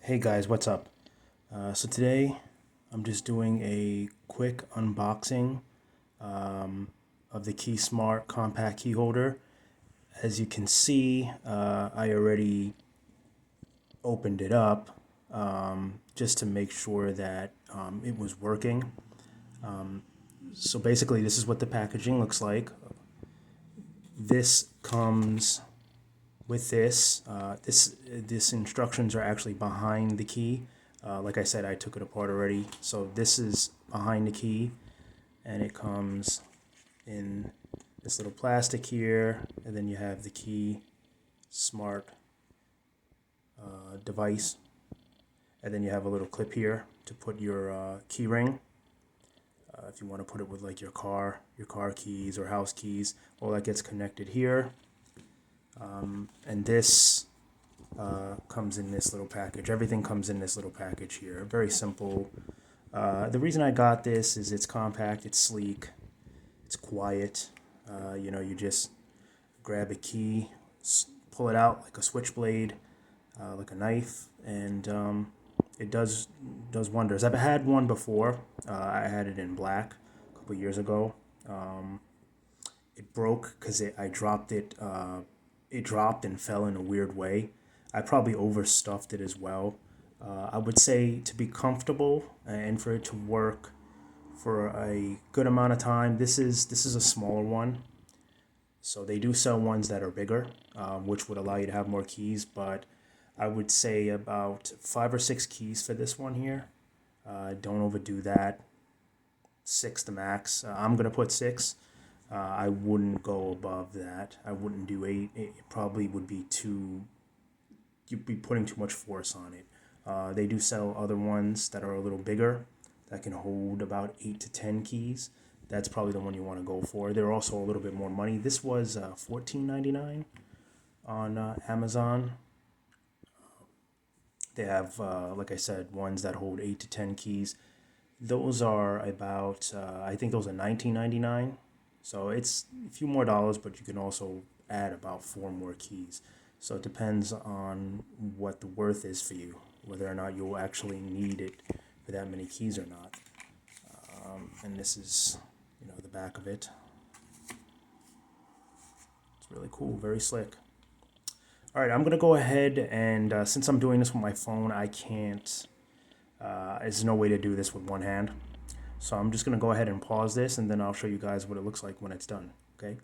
Hey guys, what's up? So today I'm just doing a quick unboxing of the KeySmart compact key holder. As you can see, I already opened it up just to make sure that it was working. So basically this is what the packaging looks like. This comes with this. This instructions are actually behind the key. Like I said, I took it apart already. So this is behind the key, and it comes in this little plastic here, and then you have the key smart device, and then you have a little clip here to put your key ring. If you want to put it with like your car keys or house keys, all that gets connected here. And this comes in this little package. Everything comes in this little package here. Very simple. The reason I got this is it's compact, it's sleek, it's quiet. You just grab a key, pull it out like a switchblade, like a knife, and it does wonders. I've had one before. I had it in black a couple years ago. It broke because I dropped it. It dropped and fell in a weird way. I probably overstuffed it as well. I would say to be comfortable and for it to work for a good amount of time. This is a smaller one, so they do sell ones that are bigger, which would allow you to have more keys. But I would say about 5 or 6 keys for this one here. Don't overdo that. 6 the max. I'm gonna put 6. I wouldn't go above that. I wouldn't do 8. It probably would be too. You'd be putting too much force on it. They do sell other ones that are a little bigger that can hold about 8 to 10 keys. That's probably the one you want to go for. They're also a little bit more money. This was $14.99 on Amazon. They have, like I said, ones that hold 8 to 10 keys. Those are about, I think those are $19.99. So it's a few more dollars, but you can also add about 4 more keys. So it depends on what the worth is for you, whether or not you'll actually need it for that many keys or not. And this is, the back of it. It's really cool, very slick. All right, I'm gonna go ahead and since I'm doing this with my phone, I can't. There's no way to do this with one hand. So I'm just gonna go ahead and pause this, and then I'll show you guys what it looks like when it's done. Okay.